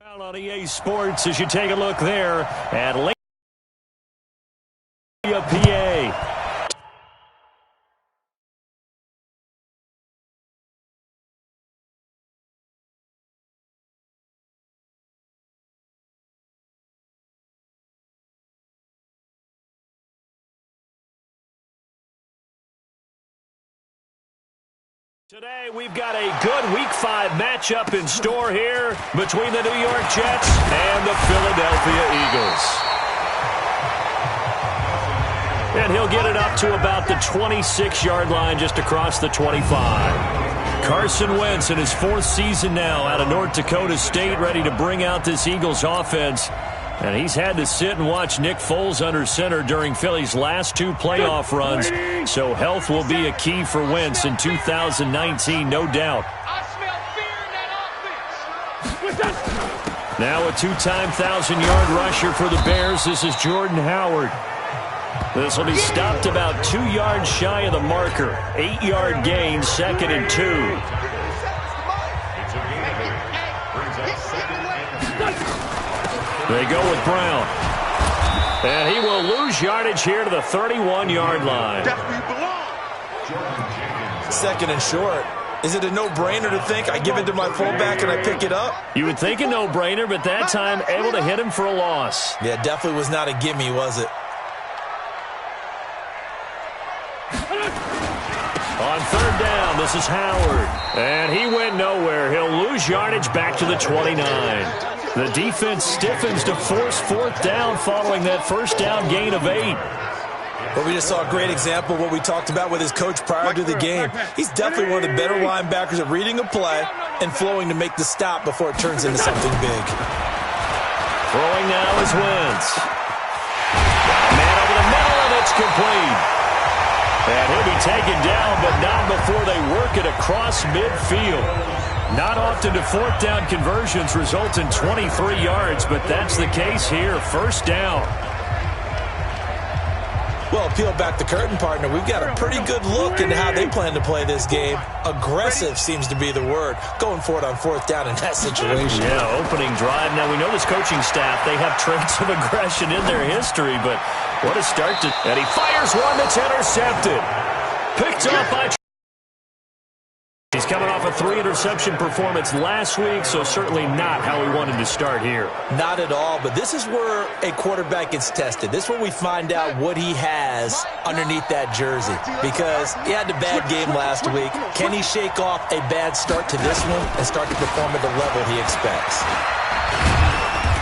On EA Sports as you take a look there at Lake PA. Today, we've got a good Week 5 matchup in store here between the New York Jets and the Philadelphia Eagles. And he'll get it up to about the 26-yard line just across the 25. Carson Wentz in his 4th season now out of North Dakota State, ready to bring out this Eagles offense. And he's had to sit and watch Nick Foles under center during Philly's last 2 playoff runs. So health will be a key for Wentz in 2019, no doubt. Now a 2-time 1,000-yard rusher for the Bears. This is Jordan Howard. This will be stopped about 2 yards shy of the marker. 8-yard gain, 2nd and 2. They go with Brown. And he will lose yardage here to the 31-yard line. 2nd and short. Is it a no-brainer to think I give it to my fullback and I pick it up? You would think a no-brainer, but that time able to hit him for a loss. Yeah, definitely was not a gimme, was it? On 3rd down, this is Howard. And he went nowhere. He'll lose yardage back to the 29. The defense stiffens to force 4th down following that 1st down gain of 8. Well, we just saw a great example of what we talked about with his coach prior to the game. He's definitely one of the better linebackers at reading a play and flowing to make the stop before it turns into something big. Throwing now is Wentz. Man over the middle, and it's complete. And he'll be taken down, but not before they work it across midfield. Not often do 4th down conversions result in 23 yards, but that's the case here. 1st down. Well, peel back the curtain, partner. We've got a pretty good look into how they plan to play this game. Aggressive seems to be the word. Going for it on 4th down in that situation. Yeah, opening drive. Now, we know this coaching staff, they have traits of aggression in their history, but what a start to... And he fires one that's intercepted. Picked up by... He's coming off a 3-interception performance last week, so certainly not how we wanted to start here. Not at all, but this is where a quarterback gets tested. This is where we find out what he has underneath that jersey, because he had a bad game last week. Can he shake off a bad start to this one and start to perform at the level he expects?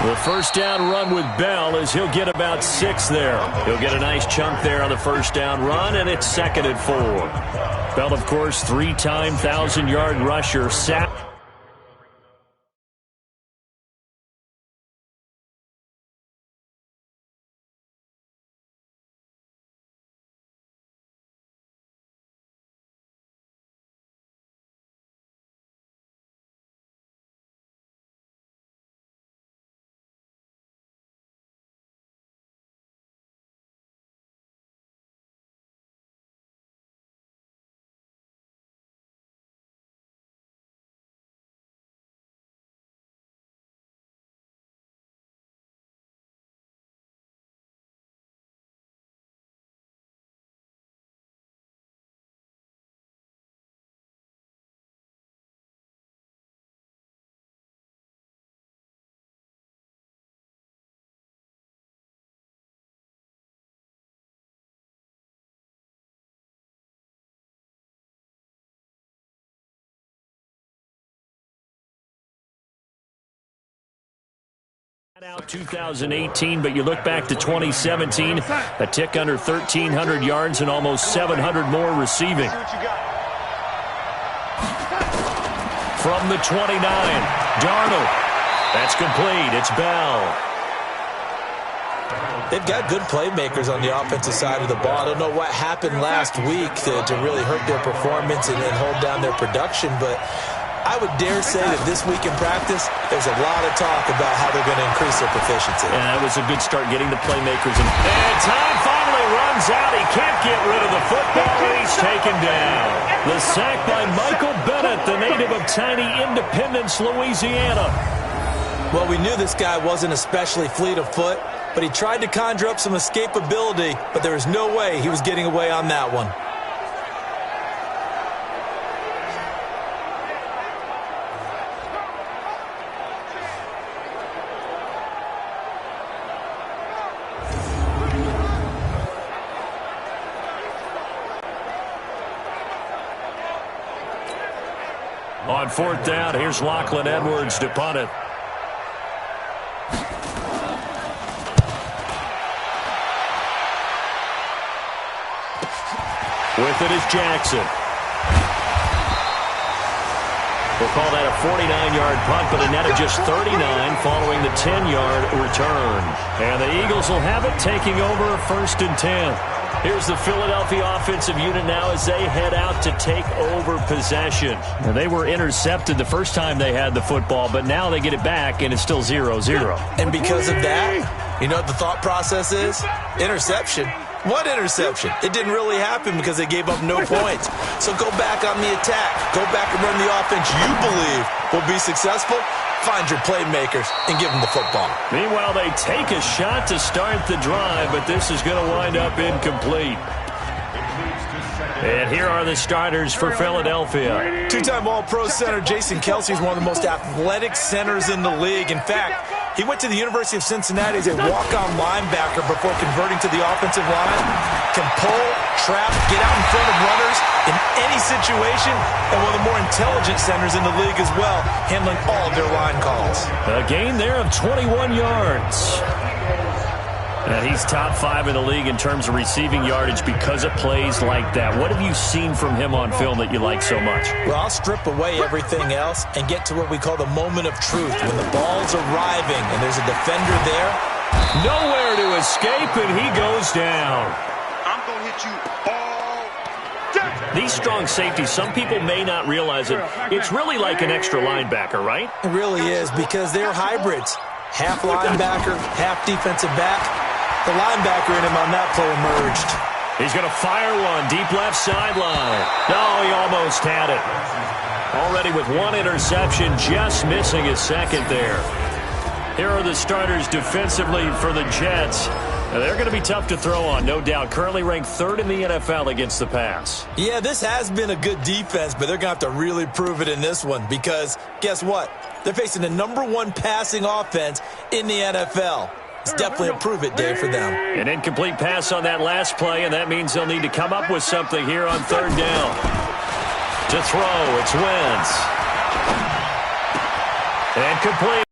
The 1st down run with Bell is he'll get about 6 there. He'll get a nice chunk there on the 1st down run, and it's 2nd and 4. Bell, of course, 3-time 1,000-yard rusher. Out 2018, but you look back to 2017, a tick under 1,300 yards and almost 700 more receiving. From the 29, Darnold. That's complete. It's Bell. They've got good playmakers on the offensive side of the ball. I don't know what happened last week to really hurt their performance and hold down their production, but I would dare say that this week in practice, there's a lot of talk about how they're going to increase their proficiency. And that was a good start getting the playmakers. And time finally runs out. He can't get rid of the football, and he's taken down. The sack by Michael Bennett, the native of tiny Independence, Louisiana. Well, we knew this guy wasn't especially fleet of foot, but he tried to conjure up some escapability, but there was no way he was getting away on that one. On fourth down, here's Lachlan Edwards to punt it. With it is Jackson. We'll call that a 49-yard punt, but a net of just 39 following the 10-yard return. And the Eagles will have it, taking over a 1st and 10. Here's the Philadelphia offensive unit now as they head out to take over possession. And they were intercepted the first time they had the football, but now they get it back, and it's still 0-0. And because of that, you know what the thought process is? Interception. What interception? It didn't really happen because they gave up no points. So go back on the attack. Go back and run the offense you believe will be successful. Find your playmakers and give them the football. Meanwhile, they take a shot to start the drive, but this is going to wind up incomplete. And here are the starters for Philadelphia. Two-time All-Pro center Jason Kelce is one of the most athletic centers in the league. In fact, he went to the University of Cincinnati as a walk-on linebacker before converting to the offensive line. Can pull, trap, get out in front of runners in any situation, and one of the more intelligent centers in the league as well, handling all of their line calls. A gain there of 21 yards. And he's top 5 in the league in terms of receiving yardage because of plays like that. What have you seen from him on film that you like so much? Well, I'll strip away everything else and get to what we call the moment of truth. When the ball's arriving and there's a defender there. Nowhere to escape, and he goes down. I'm going to hit you all day. These strong safeties, some people may not realize it. It's really like an extra linebacker, right? It really is, because they're hybrids. Half linebacker, half defensive back. The linebacker in him on that play emerged. He's going to fire one deep left sideline. No, he almost had it. Already with one interception, just missing his second there. Here are the starters defensively for the Jets. They're going to be tough to throw on, no doubt. Currently ranked 3rd in the NFL against the pass. Yeah, this has been a good defense, but they're going to have to really prove it in this one because guess what? They're facing the #1 passing offense in the NFL. It's definitely a prove-it day for them. An incomplete pass on that last play, and that means they'll need to come up with something here on 3rd down. To throw, it's Wentz. And complete.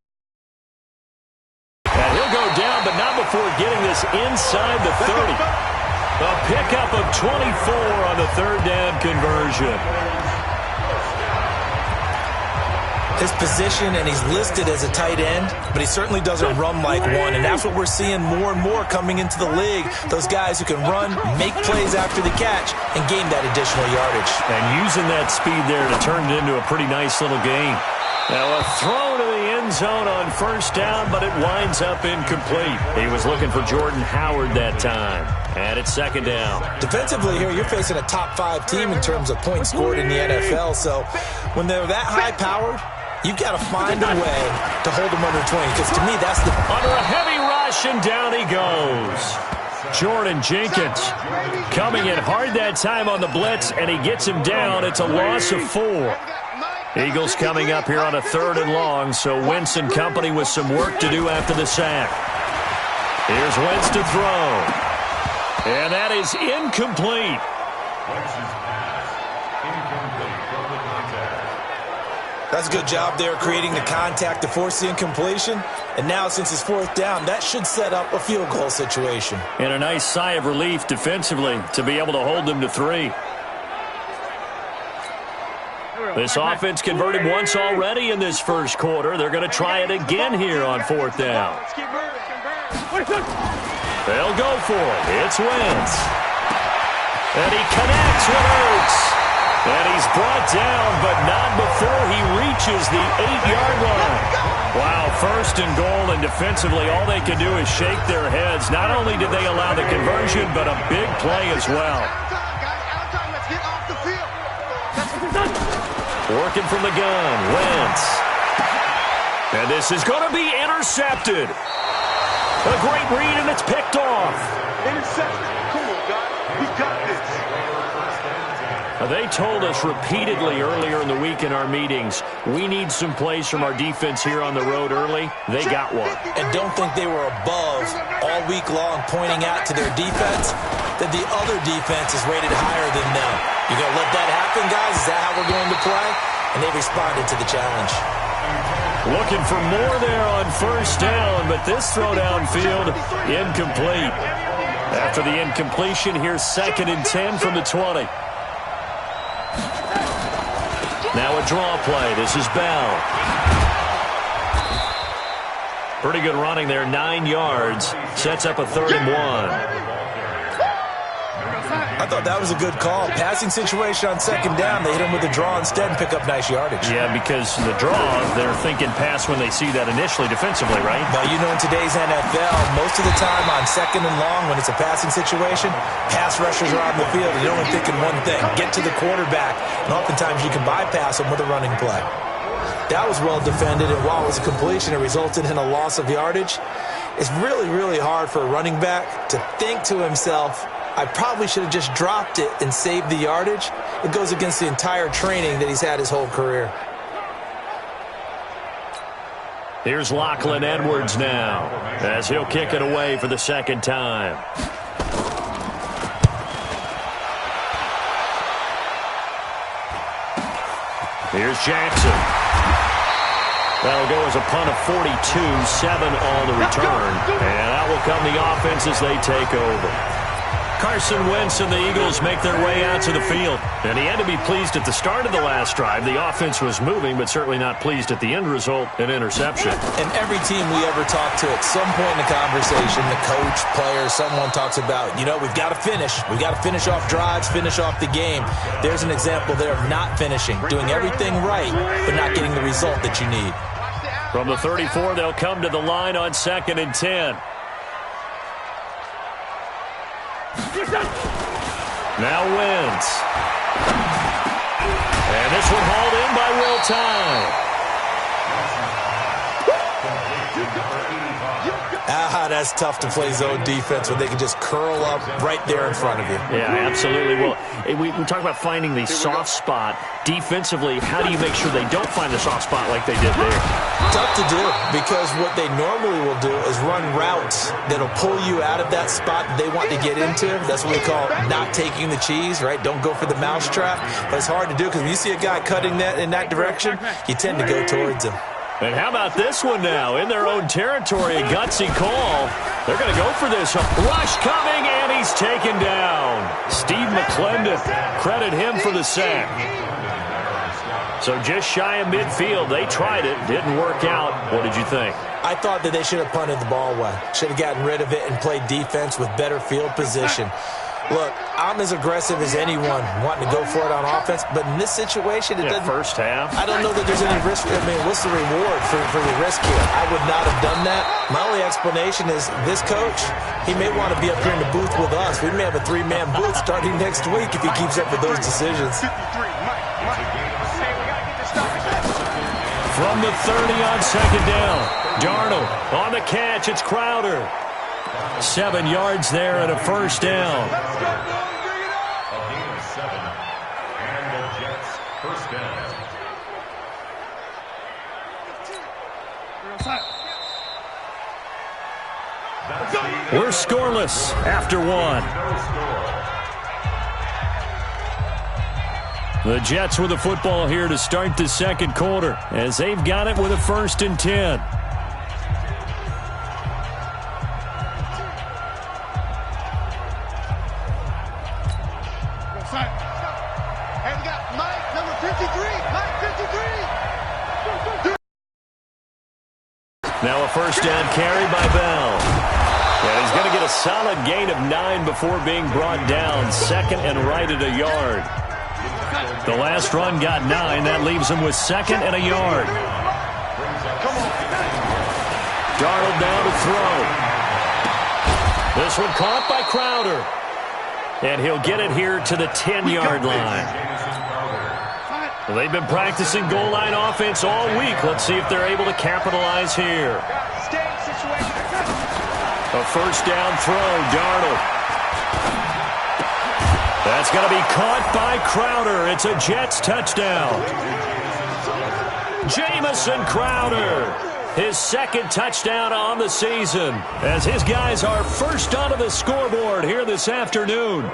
And he'll go down, but not before getting this inside the 30. A pickup of 24 on the 3rd down conversion. His position, and he's listed as a tight end, but he certainly doesn't run like one, and that's what we're seeing more and more coming into the league. Those guys who can run, make plays after the catch, and gain that additional yardage. And using that speed there to turn it into a pretty nice little gain. Now a throw to the end zone on 1st down, but it winds up incomplete. He was looking for Jordan Howard that time. And it's 2nd down. Defensively here, you're facing a top 5 team in terms of points scored in the NFL, so when they're that high-powered, you've got to find a way to hold them under 20, because to me, that's the... Under a heavy rush, and down he goes. Jordan Jenkins coming in hard that time on the blitz, and he gets him down. It's a loss of 4. Eagles coming up here on a 3rd and long, so Wentz and company with some work to do after the sack. Here's Wentz to throw. And that is incomplete. That's a good job there creating the contact to force the incompletion. And now since it's 4th down, that should set up a field goal situation. And a nice sigh of relief defensively to be able to hold them to 3. This offense converted once already in this 1st quarter. They're going to try it again here on 4th down. They'll go for it. It's Wentz. And he connects with Ertz. And he's brought down, but not before he reaches the 8-yard line. Wow, 1st and goal, and defensively all they can do is shake their heads. Not only did they allow the conversion, but a big play as well. Working from the gun, Wentz. And this is going to be intercepted. A great read, and it's picked off. Interception. Come on, guys. We got this. They told us repeatedly earlier in the week in our meetings, we need some plays from our defense here on the road early. They got one. And don't think they were above all week long pointing out to their defense that the other defense is rated higher than them. You going to let that happen, guys? Is that how we're going to play? And they responded to the challenge. Looking for more there on first down, but this throw downfield, incomplete. After the incompletion, here's 2nd and 10 from the 20. Now a draw play. This is Bell. Pretty good running there, 9 yards. Sets up a 3rd and 1. I thought that was a good call. Passing situation on 2nd down. They hit him with a draw instead and pick up nice yardage. Yeah, because the draw, they're thinking pass when they see that initially defensively, right? But you know, in today's NFL, most of the time on 2nd and long, when it's a passing situation, pass rushers are on the field and they're only thinking one thing, get to the quarterback. And oftentimes you can bypass them with a running play. That was well defended, and while it was a completion, it resulted in a loss of yardage. It's really, really hard for a running back to think to himself, I probably should have just dropped it and saved the yardage. It goes against the entire training that he's had his whole career. Here's Lachlan Edwards now, as he'll kick it away for the 2nd time. Here's Jackson. That'll go as a punt of 42, 7 on the return. And out will come the offense as they take over. Carson Wentz and the Eagles make their way out to the field. And he had to be pleased at the start of the last drive. The offense was moving, but certainly not pleased at the end result, an interception. And every team we ever talk to, at some point in the conversation, the coach, player, someone talks about, you know, we've got to finish. We've got to finish off drives, finish off the game. There's an example there of not finishing, doing everything right, but not getting the result that you need. From the 34, they'll come to the line on 2nd and 10. Now Wentz. And this one hauled in by Will Tye. That's tough to play zone defense when they can just curl up right there in front of you. Yeah, absolutely. Well, we talk about finding the soft spot. Defensively, how do you make sure they don't find the soft spot like they did there? Tough to do, because what they normally will do is run routes that'll pull you out of that spot that they want to get into. That's what we call not taking the cheese, right? Don't go for the mousetrap. But it's hard to do because when you see a guy cutting that in that direction, you tend to go towards him. And how about this one now? In their own territory, a gutsy call. They're going to go for this. Rush coming, and he's taken down. Steve McClendon, credit him for the sack. So just shy of midfield. They tried it. Didn't work out. What did you think? I thought that they should have punted the ball away. Should have gotten rid of it and played defense with better field position. Look, I'm as aggressive as anyone wanting to go for it on offense, but in this situation, it doesn't. First half. I don't know that there's any risk. I mean, what's the reward for the risk here? I would not have done that. My only explanation is this coach, he may want to be up here in the booth with us. We may have a 3-man booth starting next week if he keeps up with those decisions. From the 30 on 2nd down. Darnold on the catch. It's Crowder. 7 yards there and a first down. A gain of 7. And the Jets first down. We're scoreless after 1. The Jets with the football here to start the 2nd quarter as they've got it with a 1st and 10. Now a first down carry by Bell. And he's going to get a solid gain of 9 before being brought down. 2nd and right at a yard. The last run got 9. That leaves him with 2nd and a yard. Darnold down to throw. This one caught by Crowder. And he'll get it here to the 10-yard line. Well, they've been practicing goal line offense all week. Let's see if they're able to capitalize here. A first down throw, Darnold. That's going to be caught by Crowder. It's a Jets touchdown. Jamison Crowder, his second touchdown on the season, as his guys are first onto the scoreboard here this afternoon.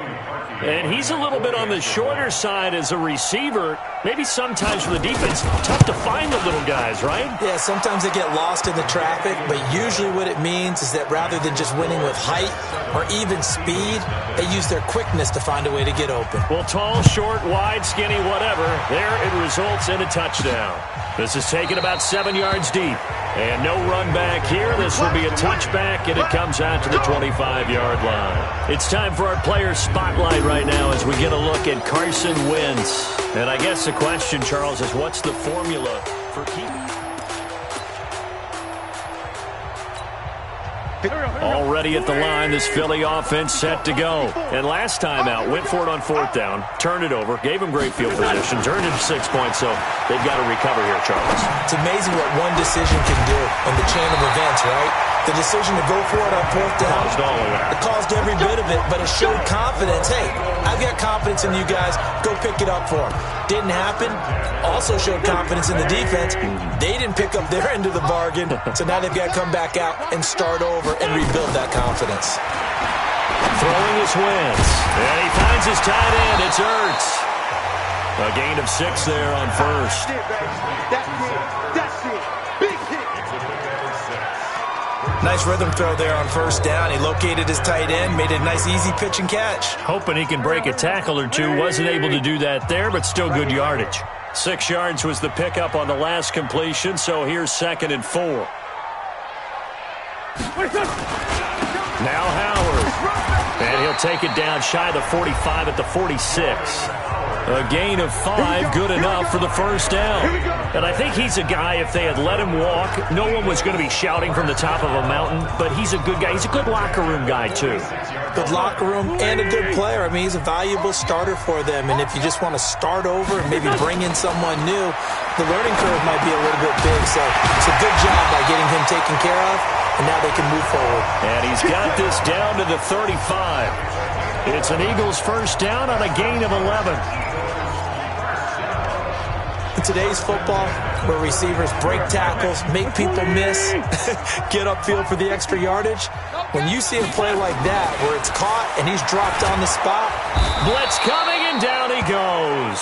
And he's a little bit on the shorter side as a receiver. Maybe sometimes for the defense, tough to find the little guys, right? Yeah, sometimes they get lost in the traffic, but usually what it means is that rather than just winning with height or even speed, they use their quickness to find a way to get open. Well, tall, short, wide, skinny, whatever, there it results in a touchdown. This is taken about 7 yards deep. And no run back here. This will be a touchback, and it comes out to the 25-yard line. It's time for our player spotlight right now as we get a look at Carson Wentz. And I guess the question, Charles, is what's the formula for keeping? Already at the line, this Philly offense set to go. And last time out, went for it on fourth down, turned it over, gave them great field position, turned it to 6 points, so they've got to recover here, Charles. It's amazing what one decision can do in the chain of events, right? The decision to go for it on fourth down, it caused every bit of it, but it showed confidence. Hey, I've got confidence in you guys. Go pick it up for them. Didn't happen. Also showed confidence in the defense. They didn't pick up their end of the bargain, so now they've got to come back out and start over and rebuild that confidence. Throwing is Wentz, and he finds his tight end. It's Ertz. A gain of 6 there on first. That's it. Big hit. Nice rhythm throw there on first down. He located his tight end, made a nice easy pitch and catch. Hoping he can break a tackle or two. Wasn't able to do that there, but still good yardage. 6 yards was the pickup on the last completion, so here's 2nd and 4. Now Howard. And he'll take it down shy of the 45 at the 46. A gain of 5, good enough for the first down. And I think he's a guy, if they had let him walk, no one was going to be shouting from the top of a mountain, but he's a good guy. He's a good locker room guy, too. Good locker room and a good player. I mean, he's a valuable starter for them, and if you just want to start over and maybe bring in someone new, the learning curve might be a little bit big, so it's a good job by getting him taken care of, and now they can move forward. And he's got this down to the 35. It's an Eagles first down on a gain of 11. In today's football, where receivers break tackles, make people miss, get upfield for the extra yardage, when you see a play like that where it's caught and he's dropped on the spot. Blitz coming, and down he goes.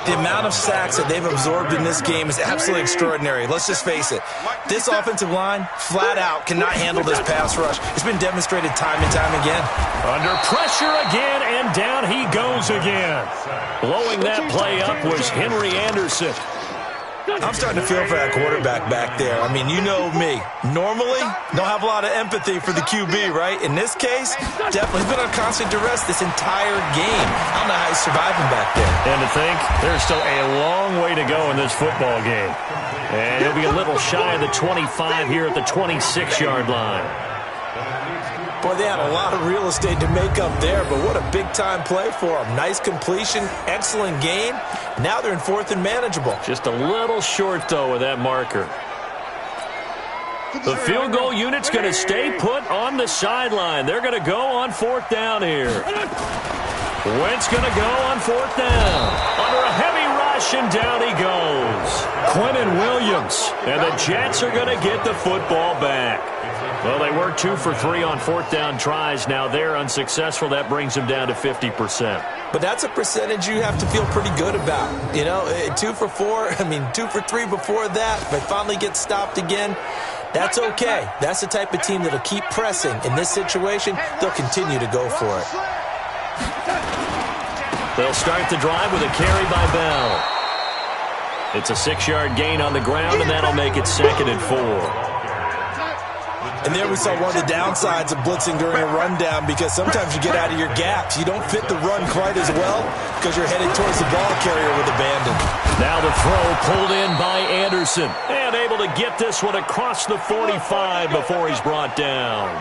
The amount of sacks that they've absorbed in this game is absolutely extraordinary. Let's just face it. This offensive line, flat out, cannot handle this pass rush. It's been demonstrated time and time again. Under pressure again, and down he goes again. Blowing that play up was Henry Anderson. I'm starting to feel for that quarterback back there. I mean, you know me. Normally, don't have a lot of empathy for the QB, right? In this case, definitely been on constant duress this entire game. I don't know how he's surviving back there. And to think, there's still a long way to go in this football game. And he'll be a little shy of the 25 here at the 26-yard line. Boy, they had a lot of real estate to make up there, but what a big-time play for them. Nice completion, excellent game. Now they're in 4th and manageable. Just a little short, though, with that marker. The field goal unit's going to stay put on the sideline. They're going to go on 4th down here. Wentz going to go on 4th down. Under a heavy rush, and down he goes. Quentin Williams. And the Jets are going to get the football back. Well, they were 2 for 3 on 4th down tries. Now they're unsuccessful. That brings them down to 50%. But that's a percentage you have to feel pretty good about. You know, 2 for 4, 2 for 3 before that. If they finally get stopped again, that's okay. That's the type of team that'll keep pressing. In this situation, they'll continue to go for it. They'll start the drive with a carry by Bell. It's a 6-yard gain on the ground, and that'll make it 2nd and 4. And there we saw one of the downsides of blitzing during a rundown, because sometimes you get out of your gaps. You don't fit the run quite as well because you're headed towards the ball carrier with abandon. Now the throw pulled in by Anderson, and able to get this one across the 45 before he's brought down.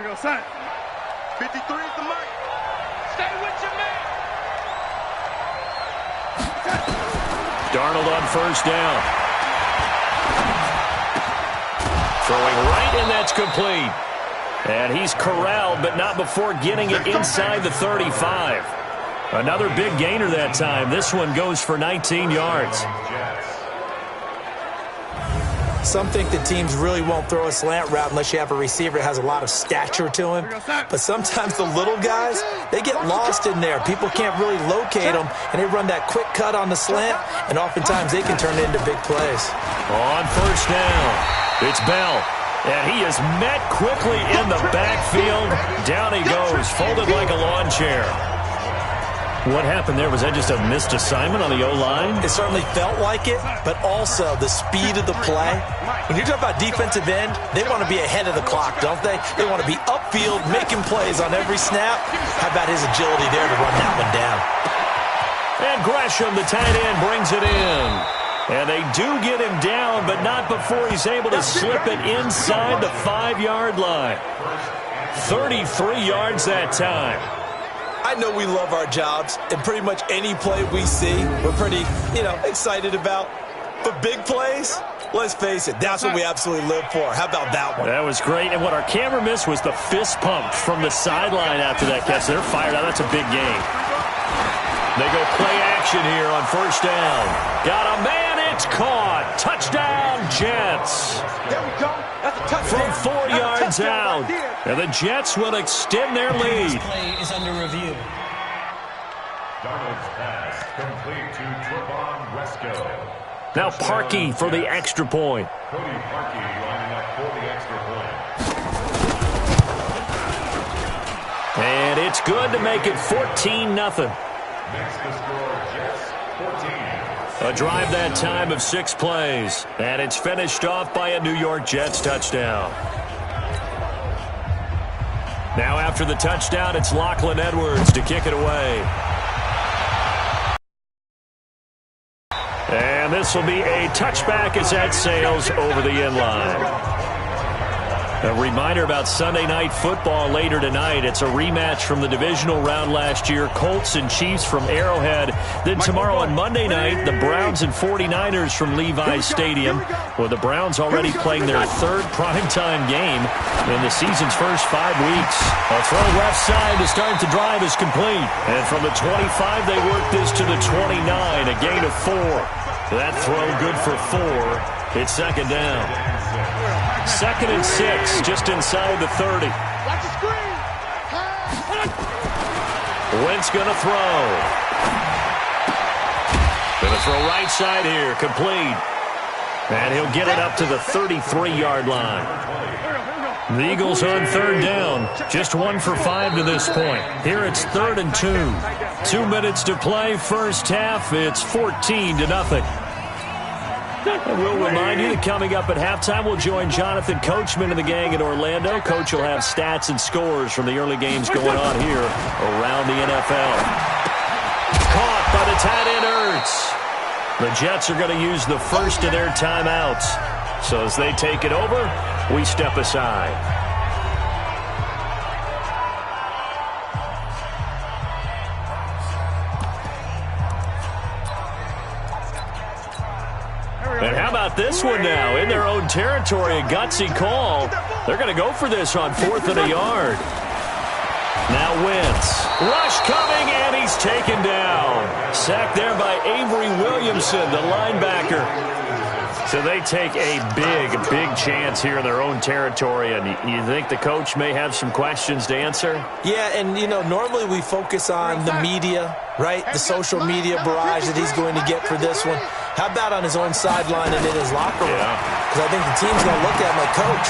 we go, son. 53 is the mark. Stay with your man. Darnold on first down. Throwing right, and that's complete. And he's corralled, but not before getting it inside the 35. Another big gainer that time. This one goes for 19 yards. Some think that teams really won't throw a slant route unless you have a receiver that has a lot of stature to him. But sometimes the little guys, they get lost in there. People can't really locate them, and they run that quick cut on the slant, and oftentimes they can turn it into big plays. On first down, it's Bell. And he is met quickly in the backfield. Down he goes, folded like a lawn chair. What happened there? Was that just a missed assignment on the O-line? It certainly felt like it, but also the speed of the play. When you talk about defensive end, they want to be ahead of the clock, don't they? They want to be upfield, making plays on every snap. How about his agility there to run that one down? And Gresham, the tight end, brings it in. And they do get him down, but not before he's able to slip it inside the 5-yard line. 33 yards that time. I know we love our jobs, and pretty much any play we see, we're pretty, excited about. But big plays, let's face it, that's what we absolutely live for. How about that one? That was great. And what our camera missed was the fist pump from the sideline after that catch. They're fired out. That's a big game. They go play action here on first down. Got a man. It's caught. Touchdown, Jets. There we go. That's a touchdown. From 4 yards out. And the Jets will extend their lead. This play is under review. Darnold's pass complete to Trevon Wesco. Now Parkey for the extra point. Cody Parkey lining up for the extra point. And it's good to make it 14-0. Makes the score Jets 14. A drive that time of 6 plays. And it's finished off by a New York Jets touchdown. Now after the touchdown, it's Lachlan Edwards to kick it away. And this will be a touchback as that sails over the end line. A reminder about Sunday Night Football later tonight. It's a rematch from the divisional round last year. Colts and Chiefs from Arrowhead. Then tomorrow on Monday night, the Browns and 49ers from Levi's Stadium. Well, the Browns already playing their 3rd primetime game in the season's first 5 weeks. A throw left side to start the drive is complete. And from the 25, they work this to the 29, a gain of 4. That throw good for 4. It's second down. 2nd and 6, just inside the 30. Watch the screen. Wentz going to throw. Going to throw right side here, complete. And he'll get it up to the 33-yard line. The Eagles on 3rd down. Just 1 for 5 to this point. Here it's 3rd and 2. 2 minutes to play, first half. It's 14-0. We'll remind you that coming up at halftime, we'll join Jonathan Coachman and the gang in Orlando. Coach will have stats and scores from the early games going on here around the NFL. Caught by the tight end Ertz. The Jets are going to use the first of their timeouts. So as they take it over, we step aside. And how about this one now? In their own territory, a gutsy call. They're going to go for this on 4th and a yard. Now Wentz. Rush coming, and he's taken down. Sacked there by Avery Williamson, the linebacker. So they take a big chance here in their own territory. And you think the coach may have some questions to answer? Yeah, and, normally we focus on the media, right? The social media barrage that he's going to get for this one. How about on his own sideline and in his locker room? Because I think the team's going to look at him like, Coach,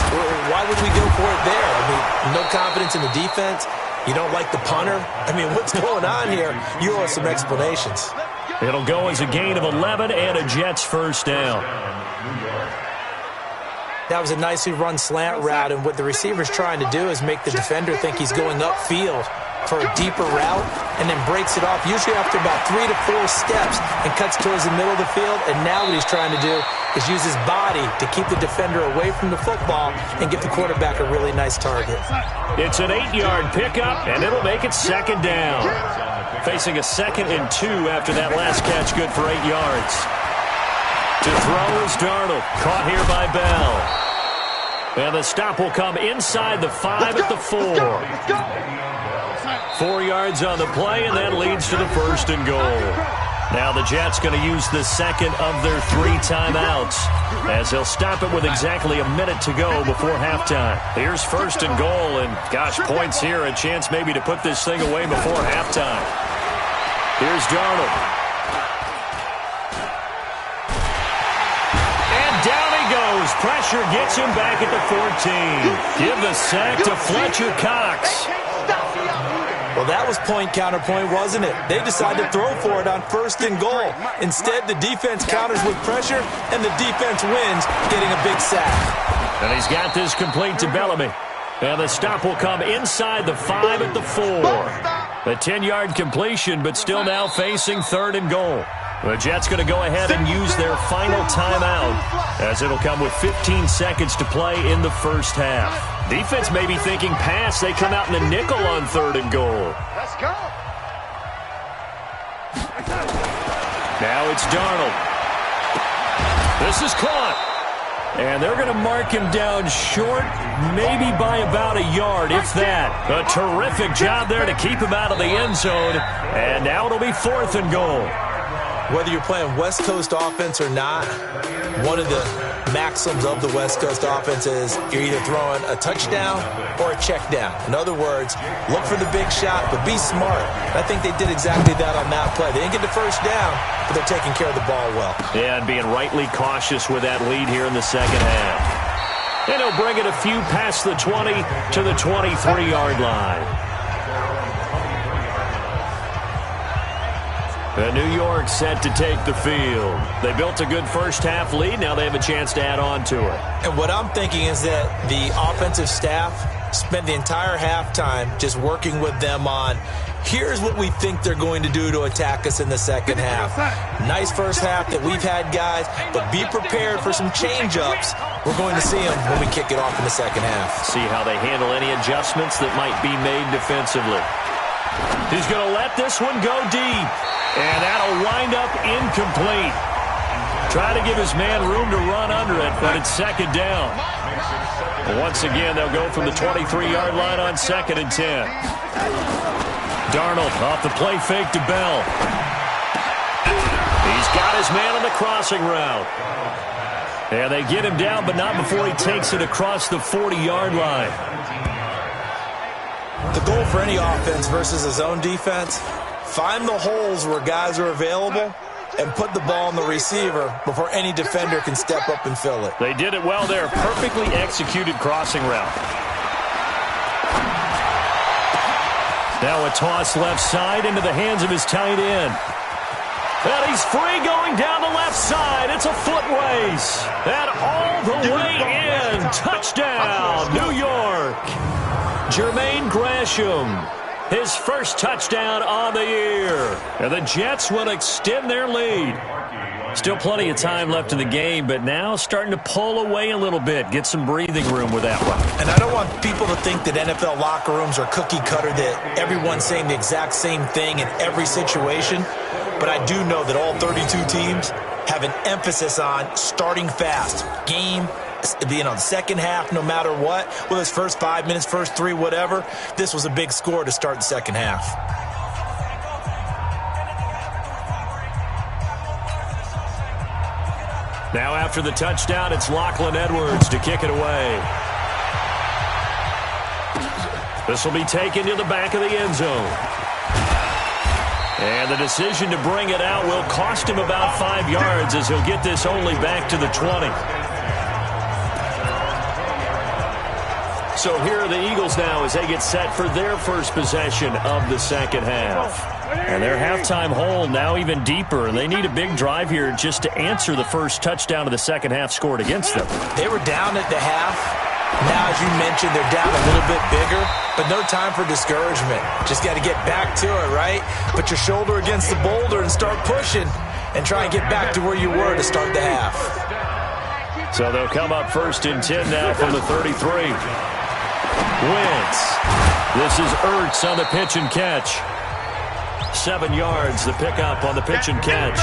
why would we go for it there? I mean, no confidence in the defense. You don't like the punter? I mean, what's going on here? You owe us some explanations. It'll go as a gain of 11 and a Jets first down. That was a nicely run slant route, and what the receiver's trying to do is make the defender think he's going upfield. for a deeper route and then breaks it off, usually after about 3 to 4 steps, and cuts towards the middle of the field. And now what he's trying to do is use his body to keep the defender away from the football and give the quarterback a really nice target. It's an 8-yard pickup, and it'll make it second down. Facing a 2nd and 2 after that last catch, good for 8 yards. To throw is Darnold, caught here by Bell. And the stop will come inside the 5 at the 4. 4 yards on the play, and that leads to the 1st and goal. Now the Jets going to use the second of their 3 timeouts as they'll stop it with exactly a minute to go before halftime. Here's 1st and goal, and gosh, points here, a chance maybe to put this thing away before halftime. Here's Darnold. And down he goes. Pressure gets him back at the 14. Give the sack to Fletcher Cox. Well, that was point counterpoint, wasn't it? They decided to throw for it on 1st and goal. Instead, the defense counters with pressure, and the defense wins, getting a big sack. And he's got this complete to Bellamy. And the stop will come inside the 5 at the 4. A 10-yard completion, but still now facing 3rd and goal. The Jets going to go ahead and use their final timeout, as it'll come with 15 seconds to play in the first half. Defense may be thinking pass. They come out in the nickel on 3rd and goal. Let's go. Now it's Darnold. This is caught. And they're going to mark him down short, maybe by about a yard, if that. A terrific job there to keep him out of the end zone. And now it'll be 4th and goal. Whether you're playing West Coast offense or not, one of the maxims of the West Coast offense is you're either throwing a touchdown or a check down. In other words, look for the big shot, but be smart. I think they did exactly that on that play. They didn't get the first down, but they're taking care of the ball well. Yeah, and being rightly cautious with that lead here in the second half. And he'll bring it a few past the 20 to the 23-yard line. And New York set to take the field. They built a good first half lead. Now they have a chance to add on to it. And what I'm thinking is that the offensive staff spent the entire halftime just working with them on, here's what we think they're going to do to attack us in the second half. Nice first half that we've had, guys, but be prepared for some change-ups. We're going to see them when we kick it off in the second half. See how they handle any adjustments that might be made defensively. He's going to let this one go deep. And that'll wind up incomplete. Try to give his man room to run under it, but it's second down. Once again, they'll go from the 23-yard line on 2nd and 10. Darnold off the play fake to Bell. He's got his man on the crossing route. And they get him down, but not before he takes it across the 40-yard line. The goal for any offense versus a zone defense, find the holes where guys are available and put the ball on the receiver before any defender can step up and fill it. They did it well there. Perfectly executed crossing route. Now a toss left side into the hands of his tight end. And he's free going down the left side. It's a foot race. And all the way in. Touchdown, New York. Jermaine Gresham. His first touchdown on the year. And the Jets will extend their lead. Still plenty of time left in the game, but now starting to pull away a little bit. Get some breathing room with that one. And I don't want people to think that NFL locker rooms are cookie cutter, that everyone's saying the exact same thing in every situation. But I do know that all 32 teams have an emphasis on starting fast. Game, the second half, no matter what, whether it's first 5 minutes, first 3, whatever, this was a big score to start the second half. Now after the touchdown, it's Lachlan Edwards to kick it away. This will be taken to the back of the end zone. And the decision to bring it out will cost him about 5 yards, as he'll get this only back to the 20. So here are the Eagles now as they get set for their first possession of the second half. And their halftime hole now even deeper. And they need a big drive here just to answer the first touchdown of the second half scored against them. They were down at the half. Now, as you mentioned, they're down a little bit bigger, but no time for discouragement. Just got to get back to it, right? Put your shoulder against the boulder and start pushing and try and get back to where you were to start the half. So they'll come up 1st and 10 now from the 33. Wentz. This is Ertz on the pitch and catch. 7 yards, the pickup on the pitch and catch.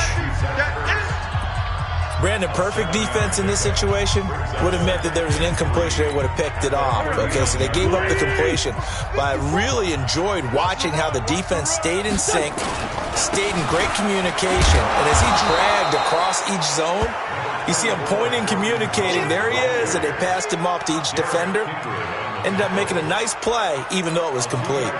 Brandon, perfect defense in this situation would have meant that there was an incompletion. They would have picked it off. Okay, so they gave up the completion. But I really enjoyed watching how the defense stayed in sync, stayed in great communication. And as he dragged across each zone, you see him pointing, communicating. There he is, and they passed him off to each defender. Ended up making a nice play, even though it was complete.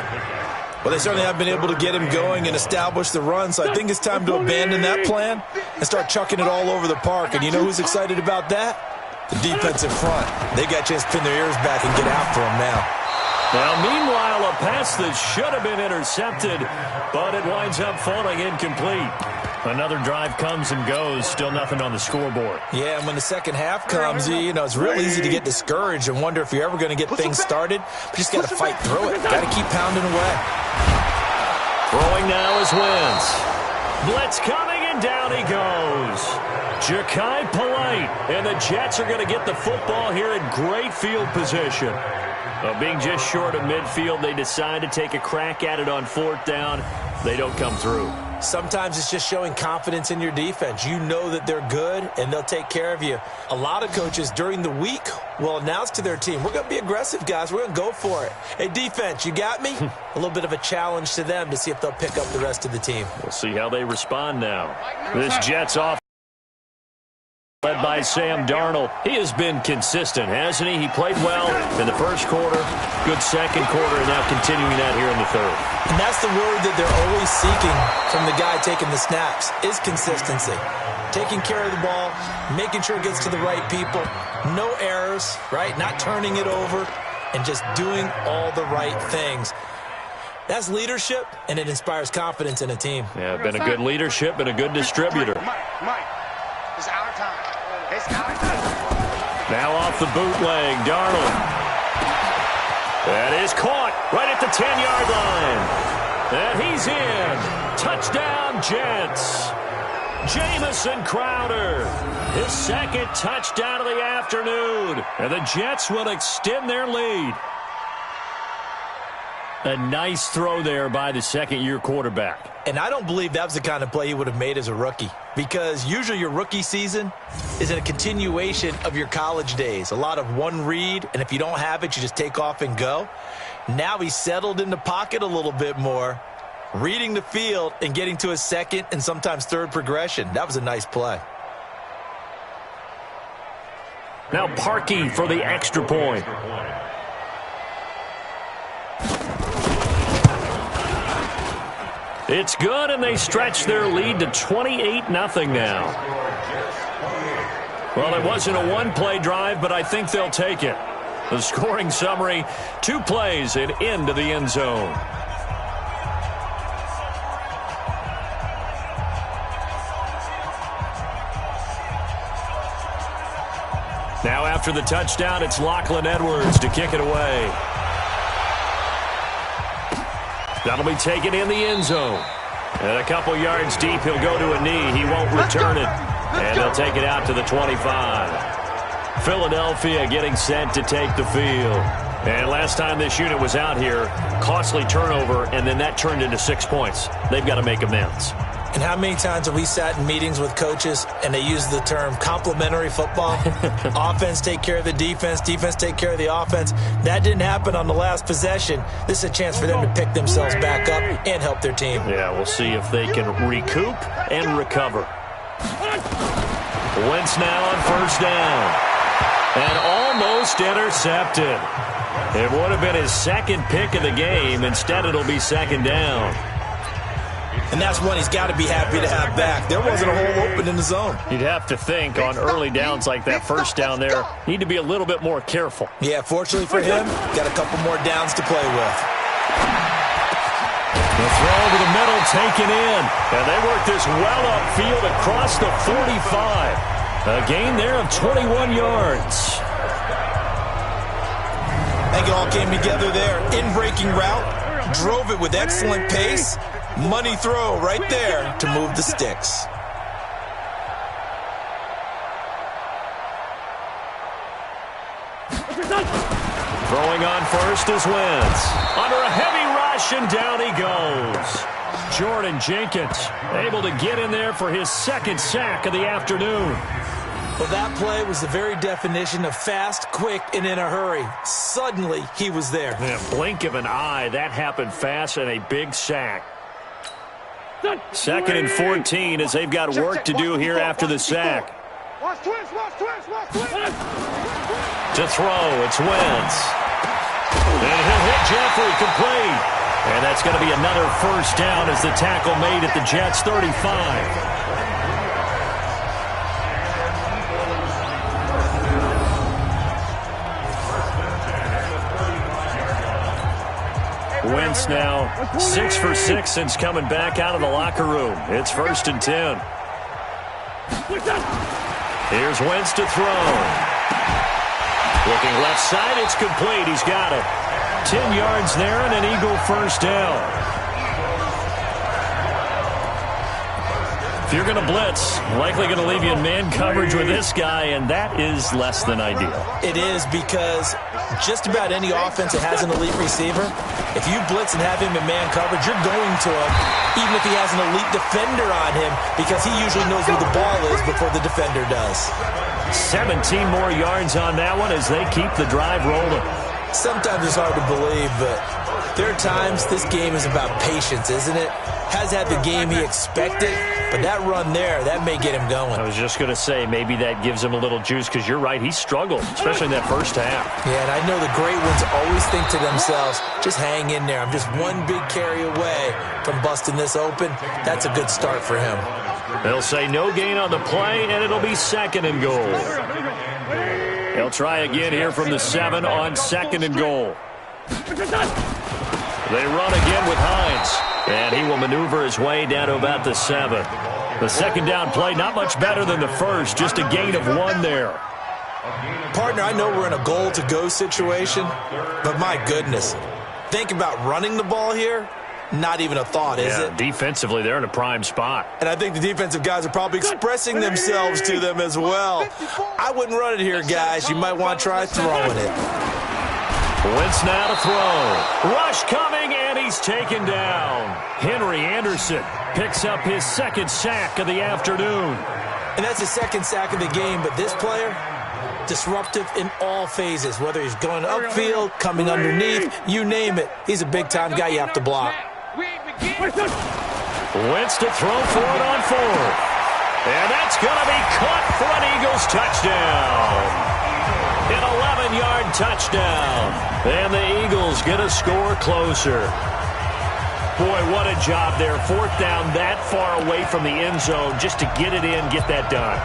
Well, they certainly have been able to get him going and establish the run, so I think it's time to abandon that plan and start chucking it all over the park. And you know who's excited about that? The defensive front. They got a chance to pin their ears back and get after him now. Now, meanwhile, a pass that should have been intercepted, but it winds up falling incomplete. Another drive comes and goes, still nothing on the scoreboard. Yeah, and when the second half comes, you know, it's real easy to get discouraged and wonder if you're ever going to get things started. But you just got to fight through it. Got to keep pounding away. Throwing now is Wentz. Blitz coming, and down he goes. Ja'Kai Polite, and the Jets are going to get the football here in great field position. Being just short of midfield, they decide to take a crack at it on 4th down. They don't come through. Sometimes it's just showing confidence in your defense. You know that they're good, and they'll take care of you. A lot of coaches during the week will announce to their team, we're going to be aggressive, guys. We're going to go for it. Hey, defense, you got me? A little bit of a challenge to them to see if they'll pick up the rest of the team. We'll see how they respond now. This Jets off. Led by Sam Darnold. He has been consistent, hasn't he? He played well in the first quarter, good second quarter, and now continuing that here in the third. And that's the word that they're always seeking from the guy taking the snaps, is consistency. Taking care of the ball, making sure it gets to the right people, no errors, right? Not turning it over, and just doing all the right things. That's leadership, and it inspires confidence in a team. Yeah, been a good leadership and a good distributor. Mike, it's our time. It's our time. Now off the bootleg, Darnold. That is caught right at the 10-yard line. And he's in. Touchdown, Jets. Jamison Crowder, his second touchdown of the afternoon. And the Jets will extend their lead. A nice throw there by the second-year quarterback. And I don't believe that was the kind of play he would have made as a rookie, because usually your rookie season is a continuation of your college days. A lot of one read, and if you don't have it, you just take off and go. Now he's settled in the pocket a little bit more, reading the field and getting to his second and sometimes third progression. That was a nice play. Now Parkey for the extra point. It's good, and they stretch their lead to 28-0 now. Well, it wasn't a one-play drive, but I think they'll take it. The scoring summary, 2 plays and into the end zone. Now after the touchdown, it's Lachlan Edwards to kick it away. That'll be taken in the end zone. And a couple yards deep, he'll go to a knee. He won't return it. And they'll take it out to the 25. Philadelphia getting set to take the field. And last time this unit was out here, costly turnover, and then that turned into 6 points. They've got to make amends. And how many times have we sat in meetings with coaches and they use the term complementary football? Offense take care of the defense, defense take care of the offense. That didn't happen on the last possession. This is a chance for them to pick themselves back up and help their team. Yeah, we'll see if they can recoup and recover. Wentz now on first down. And almost intercepted. It would have been his second pick of the game. Instead, it'll be second down. And that's one he's got to be happy to have back. There wasn't a hole open in the zone. You'd have to think on early downs like that first down there, need to be a little bit more careful. Yeah, fortunately for him, got a couple more downs to play with. The throw over the middle taken in. And they work this well upfield across the 45. A gain there of 21 yards. I think it all came together there. In-breaking route, drove it with excellent pace. Money throw right there to move the sticks. Throwing on first is Wentz. Under a heavy rush, and down he goes. Jordan Jenkins able to get in there for his second sack of the afternoon. Well, that play was the very definition of fast, quick, and in a hurry. Suddenly, he was there. In a blink of an eye, that happened fast, and a big sack. 2nd and 14 as they've got work to do here after the sack. Watch twist, watch twist, watch twist. To throw, it's Wentz. And he'll hit Jeffrey complete. And that's going to be another first down as the tackle made at the Jets' 35. Wentz now 6 for 6 since coming back out of the locker room. It's 1st and 10. Here's Wentz to throw. Looking left side, it's complete. He's got it. 10 yards there and an Eagle first down. If you're going to blitz, likely going to leave you in man coverage with this guy, and that is less than ideal. It is, because just about any offense that has an elite receiver, if you blitz and have him in man coverage, you're going to him, even if he has an elite defender on him, because he usually knows where the ball is before the defender does. 17 more yards on that one as they keep the drive rolling. Sometimes it's hard to believe, but there are times this game is about patience, isn't it? Has had the game he expected, but that run there, that may get him going. I was just going to say, maybe that gives him a little juice, because you're right, he struggled, especially in that first half. Yeah, and I know the great ones always think to themselves, just hang in there. I'm just one big carry away from busting this open. That's a good start for him. They'll say no gain on the play, and it'll be 2nd and goal. They'll try again here from the 7 on 2nd and goal. They run again with Hines, and he will maneuver his way down to about the 7. The second down play, not much better than the first, just a gain of 1 there. Partner, I know we're in a goal-to-go situation, but my goodness, think about running the ball here. Not even a thought, is it? Defensively, they're in a prime spot. And I think the defensive guys are probably expressing themselves to them as well. I wouldn't run it here, guys. You might want to try throwing it. Wentz now to throw. Rush coming, and he's taken down. Henry Anderson picks up his 2nd sack of the afternoon. And that's his 2nd sack of the game, but this player, disruptive in all phases, whether he's going upfield, coming underneath, you name it. He's a big-time guy you have to block. Wentz to throw for it on 4th. And that's going to be caught for an Eagles touchdown. An 11-yard touchdown. And the Eagles get a score closer. Boy, what a job there. 4th down that far away from the end zone just to get it in, get that done.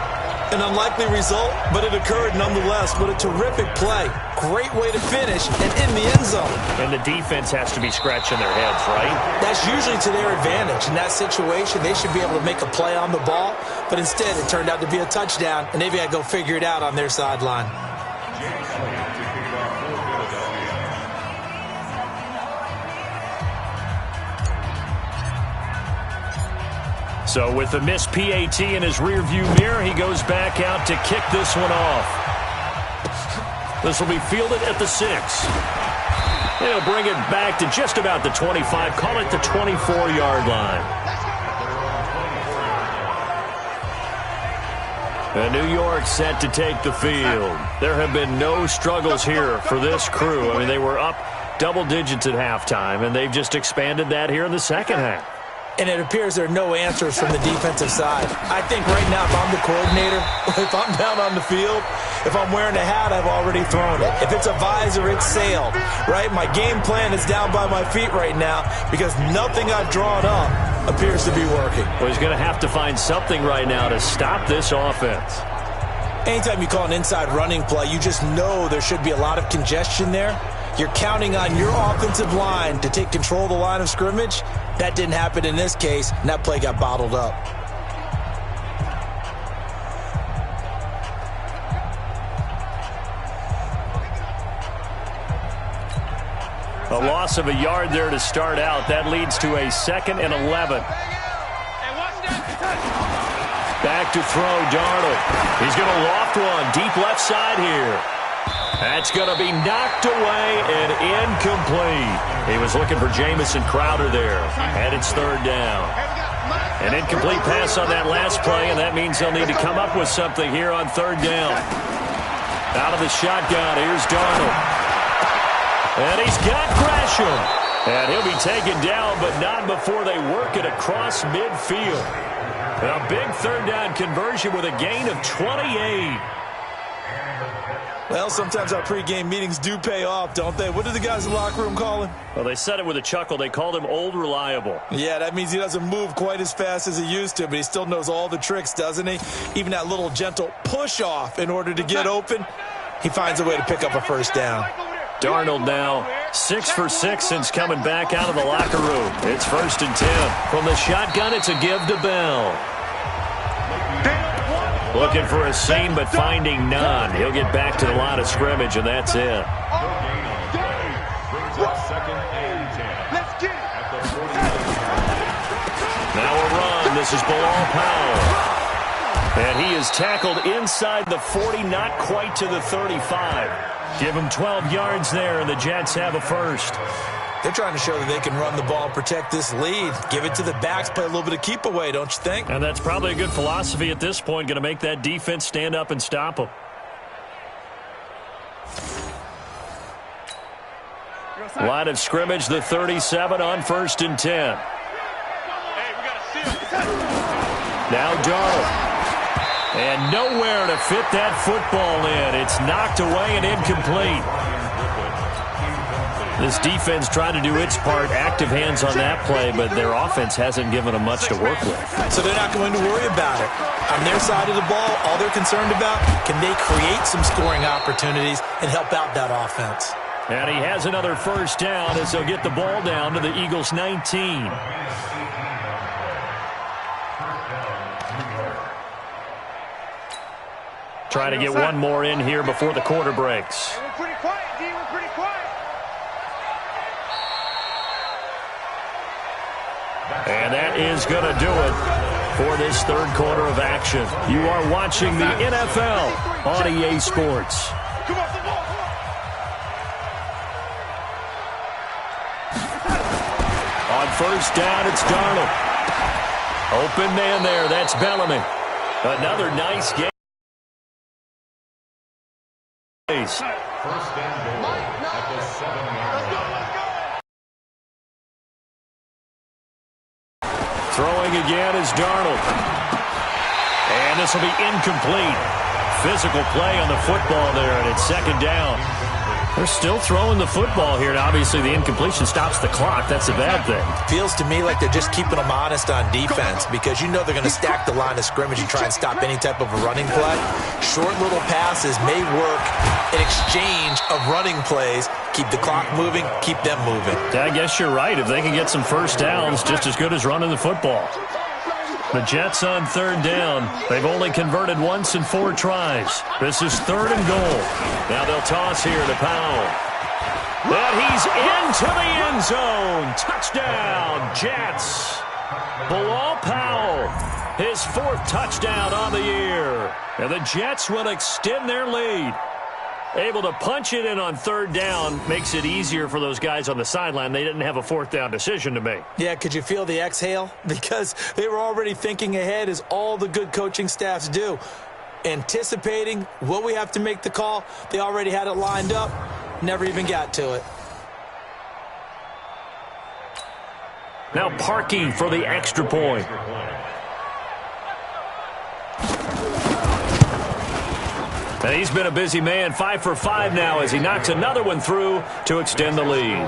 An unlikely result, but it occurred nonetheless. What a terrific play. Great way to finish and in the end zone. And the defense has to be scratching their heads, right? That's usually to their advantage. In that situation, they should be able to make a play on the ball, but instead it turned out to be a touchdown, and they've got to go figure it out on their sideline. So with the missed PAT in his rearview mirror, he goes back out to kick this one off. This will be fielded at the 6. They'll bring it back to just about the 25, call it the 24-yard line. And New York set to take the field. There have been no struggles here for this crew. I mean, they were up double digits at halftime, and they've just expanded that here in the second half. And it appears there are no answers from the defensive side. I think right now, if I'm the coordinator, if I'm down on the field, if I'm wearing a hat, I've already thrown it. If it's a visor, it's sailed, right? My game plan is down by my feet right now because nothing I've drawn up appears to be working. Well, he's going to have to find something right now to stop this offense. Anytime you call an inside running play, you just know there should be a lot of congestion there. You're counting on your offensive line to take control of the line of scrimmage. That didn't happen in this case, and that play got bottled up. A loss of a yard there to start out. That leads to a 2nd and 11. Back to throw, Darnold. He's going to loft one. Deep left side here. That's going to be knocked away and incomplete. He was looking for Jamison Crowder there. And it's 3rd down. An incomplete pass on that last play, and that means they'll need to come up with something here on 3rd down. Out of the shotgun, here's Darnold. And he's got Gresham. And he'll be taken down, but not before they work it across midfield. A big 3rd down conversion with a gain of 28. Well, sometimes our pregame meetings do pay off, don't they? What do the guys in the locker room call him? Well, they said it with a chuckle. They called him Old Reliable. Yeah, that means he doesn't move quite as fast as he used to, but he still knows all the tricks, doesn't he? Even that little gentle push-off in order to get open, he finds a way to pick up a 1st down. Darnold now 6 for 6 since coming back out of the locker room. It's 1st and 10. From the shotgun, it's a give to Bell. Looking for a seam, but finding none. He'll get back to the line of scrimmage, and that's it. Now a run. This is Bilal Powell. And he is tackled inside the 40, not quite to the 35. Give him 12 yards there, and the Jets have a 1st. They're trying to show that they can run the ball and protect this lead. Give it to the backs, play a little bit of keep away, don't you think? And that's probably a good philosophy at this point, going to make that defense stand up and stop them. Line of scrimmage, the 37 on 1st and 10. Now Darnold. And nowhere to fit that football in. It's knocked away and incomplete. This defense tried to do its part, active hands on that play, but their offense hasn't given them much to work with. So they're not going to worry about it. On their side of the ball, all they're concerned about, can they create some scoring opportunities and help out that offense? And he has another 1st down as they'll get the ball down to the Eagles' 19. Trying to get one more in here before the quarter breaks. We're pretty quiet, D. We're pretty quiet. And that is going to do it for this 3rd quarter of action. You are watching the NFL on EA Sports. On 1st down, it's Darnold. Open man there. That's Bellamy. Another nice game. 1st and goal at the 7-yard line. Throwing again is Darnold. And this will be incomplete. Physical play on the football there, and it's 2nd down. They're still throwing the football here, and obviously the incompletion stops the clock. That's a bad thing. Feels to me like they're just keeping them honest on defense because you know they're going to stack the line of scrimmage and try and stop any type of a running play. Short little passes may work in exchange of running plays. Keep the clock moving, keep them moving. I guess you're right. If they can get some 1st downs, just as good as running the football. The Jets on 3rd down. They've only converted once in 4 tries. This is 3rd and goal. Now they'll toss here to Powell. And he's into the end zone. Touchdown, Jets. Bilal Powell, his 4th touchdown on the year. And the Jets will extend their lead. Able to punch it in on 3rd down makes it easier for those guys on the sideline. They didn't have a 4th down decision to make. Yeah, could you feel the exhale? Because they were already thinking ahead, as all the good coaching staffs do. Anticipating what we have to make the call. They already had it lined up. Never even got to it. Now Parkey for the extra point. And he's been a busy man, 5 for 5 now as he knocks another one through to extend the lead.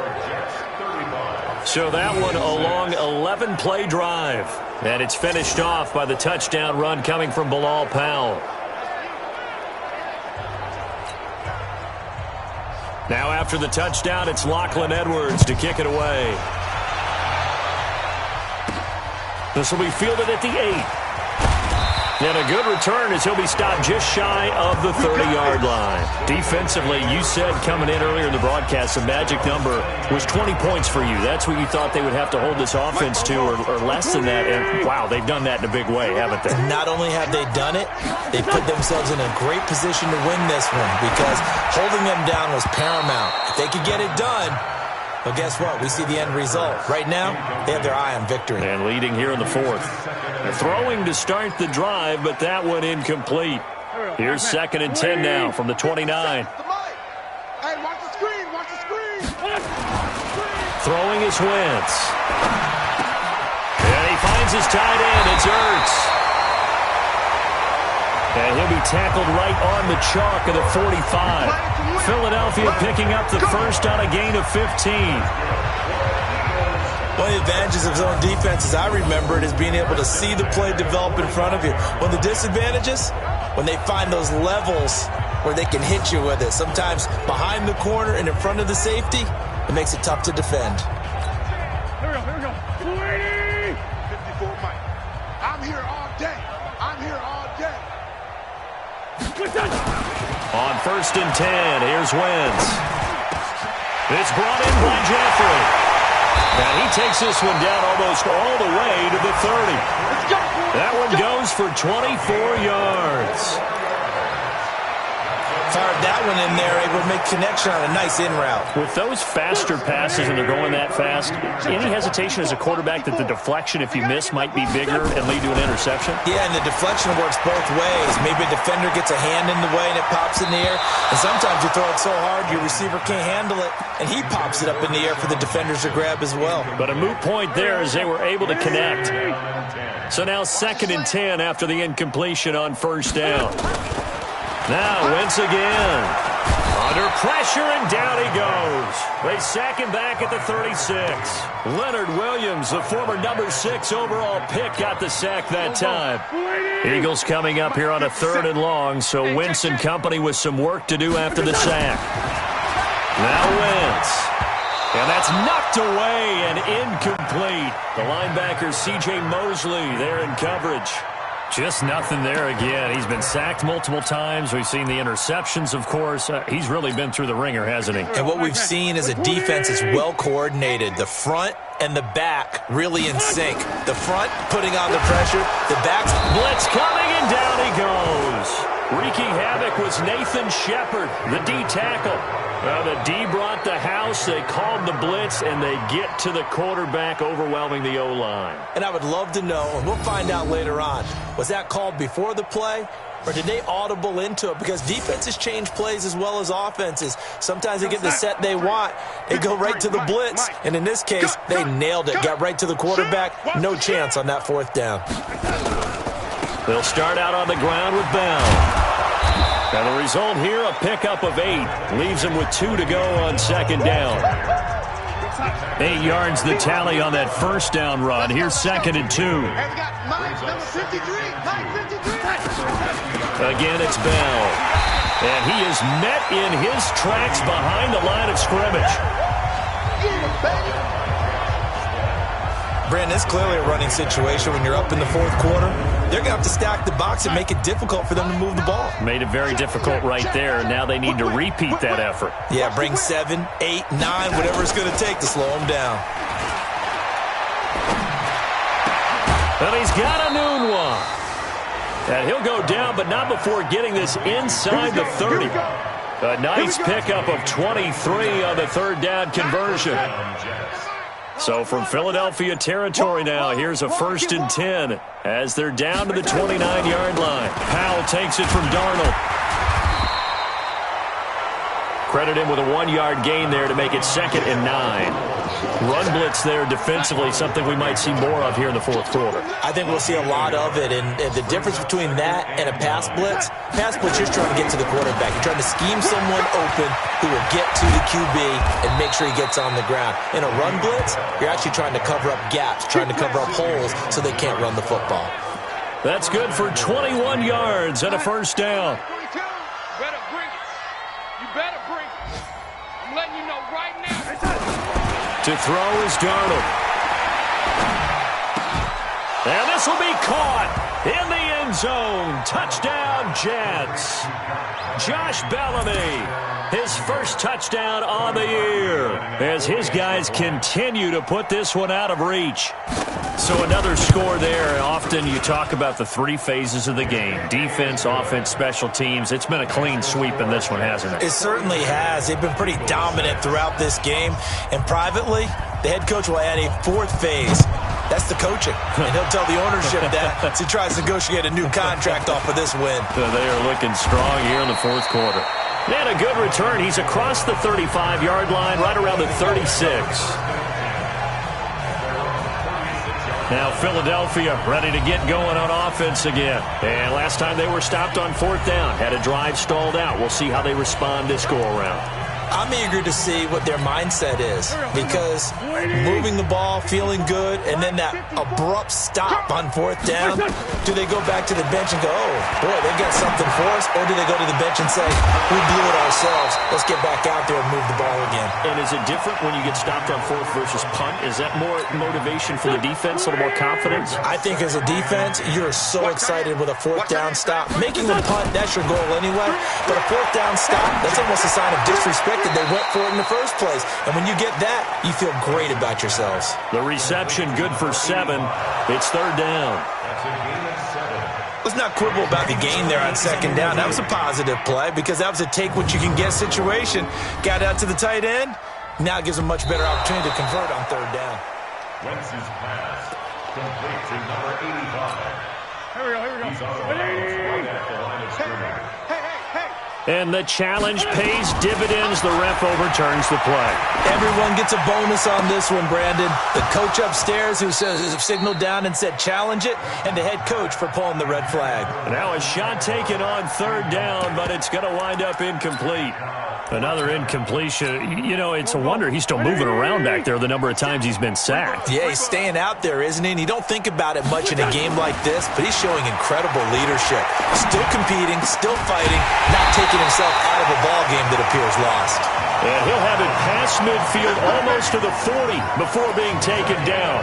So that one a long 11-play drive. And it's finished off by the touchdown run coming from Bilal Powell. Now after the touchdown, it's Lachlan Edwards to kick it away. This will be fielded at the 8. And a good return as he'll be stopped just shy of the 30-yard line. Defensively, you said coming in earlier in the broadcast, the magic number was 20 points for you. That's what you thought they would have to hold this offense to, or less than that. And, wow, they've done that in a big way, haven't they? Not only have they done it, they put themselves in a great position to win this one because holding them down was paramount. If they could get it done, well, guess what? We see the end result. Right now, they have their eye on victory. And leading here in the fourth. They're throwing to start the drive, but that one incomplete. Here's 2nd and 10 now from the 29. Hey, watch the screen, watch the screen. Throwing is Wentz. And he finds his tight end. It's Ertz. And he'll be tackled right on the chalk of the 45. Philadelphia picking up the first on a gain of 15. One of the advantages of zone defense, as I remember it, is being able to see the play develop in front of you. One of the disadvantages, when they find those levels where they can hit you with it, sometimes behind the corner and in front of the safety, it makes it tough to defend. Here we go. 54 Mike. I'm here all day. I'm here all day. On 1st and 10, here's Wentz. It's brought in by Jeffrey. And he takes this one down almost all the way to the 30. That one goes for 24 yards. Fired that one in there, able to make connection on a nice in route. With those faster passes and they're going that fast, any hesitation as a quarterback that the deflection, if you miss, might be bigger and lead to an interception? Yeah, and the deflection works both ways. Maybe a defender gets a hand in the way and it pops in the air. And sometimes you throw it so hard your receiver can't handle it, and he pops it up in the air for the defenders to grab as well. But a moot point there as they were able to connect. So now 2nd and 10 after the incompletion on 1st down. Now Wentz again. Under pressure, and down he goes. They sack him back at the 36. Leonard Williams, the former number 6 overall pick, got the sack that time. Eagles coming up here on a 3rd and long, so Wentz and company with some work to do after the sack. Now Wentz. And that's knocked away and incomplete. The linebacker, C.J. Mosley, there in coverage. Just nothing there again. He's been sacked multiple times. We've seen the interceptions, of course. He's really been through the ringer, hasn't he? And what we've seen is a defense that's well coordinated. The front and the back really in sync. The front putting on the pressure. The back's blitz coming, and down he goes. Wreaking havoc was Nathan Shepard, the D tackle. The D brought the house. They called the blitz, and they get to the quarterback, overwhelming the O-line. And I would love to know, and we'll find out later on, was that called before the play, or did they audible into it? Because defenses change plays as well as offenses. Sometimes they get the set they want. They go right to the blitz, and in this case, they nailed it. Got right to the quarterback. No chance on that 4th down. They'll start out on the ground with Bell. And the result here, a pickup of 8. Leaves him with 2 to go on 2nd down. 8 yards the tally on that 1st down run. Here's 2nd and 2. Again, it's Bell. And he is met in his tracks behind the line of scrimmage. Brandon, it's clearly a running situation when you're up in the 4th quarter. They're going to have to stack the box and make it difficult for them to move the ball. Made it very difficult right there. Now they need to repeat that effort. Yeah, bring 7, 8, 9, whatever it's going to take to slow them down. And he's got a noon one. And he'll go down, but not before getting this inside the 30. A nice pickup of 23 on the 3rd down conversion. So from Philadelphia territory now, here's a 1st and 10 as they're down to the 29-yard line. Powell takes it from Darnold. Credit him with a 1-yard gain there to make it 2nd and 9. Run blitz there defensively, something we might see more of here in the 4th quarter. I think we'll see a lot of it, and the difference between that and a pass blitz, you're trying to get to the quarterback. You're trying to scheme someone open who will get to the QB and make sure he gets on the ground. In a run blitz, you're actually trying to cover up gaps, trying to cover up holes so they can't run the football. That's good for 21 yards and a 1st down. You better bring it. You better bring it. I'm letting you know right now. To throw is Darnold. And this will be caught in the end end zone. Touchdown, Jets. Josh Bellamy, his first touchdown on the year, as his guys continue to put this one out of reach. So another score there. Often you talk about the three phases of the game: defense, offense, special teams. It's been a clean sweep in this one, hasn't it? It certainly has. They've been pretty dominant throughout this game. And privately, the head coach will add a fourth phase. That's the coaching. And he'll tell the ownership that as he tries to negotiate a new contract off of this win. They are looking strong here in the fourth quarter. And a good return. He's across the 35-yard line, right around the 36. Now Philadelphia ready to get going on offense again. And last time they were stopped on fourth down, had a drive stalled out. We'll see how they respond this go-around. I'm eager to see what their mindset is, because moving the ball, feeling good, and then that abrupt stop on fourth down, do they go back to the bench and go, oh, boy, they got something for us, or do they go to the bench and say, we blew it ourselves, let's get back out there and move the ball again? And is it different when you get stopped on fourth versus punt? Is that more motivation for the defense, a little more confidence? I think as a defense, you're so excited with a fourth down stop. Making the punt, that's your goal anyway, but a fourth down stop, that's almost a sign of disrespect that they went for it in the first place. And when you get that, you feel great about yourselves. The reception good for 7. It's third down. Let's not quibble about the gain there on second down. That was a positive play because that was a take-what-you-can-get situation. Got out to the tight end. Now it gives them much better opportunity to convert on third down. Wentz's pass complete to number 85. Here we go. He's on the right at the line of scrimmage. And the challenge pays dividends. The ref overturns the play. Everyone gets a bonus on this one, Brandon. The coach upstairs who signaled down and said challenge it, and the head coach for pulling the red flag. Now a shot taken on third down, but it's going to wind up incomplete. Another incompletion. You know, it's a wonder he's still moving around back there the number of times he's been sacked. Yeah, he's staying out there, isn't he? And you don't think about it much in a game like this, but he's showing incredible leadership. Still competing, still fighting, not taking himself out of a ball game that appears lost. And he'll have it past midfield almost to the 40 before being taken down.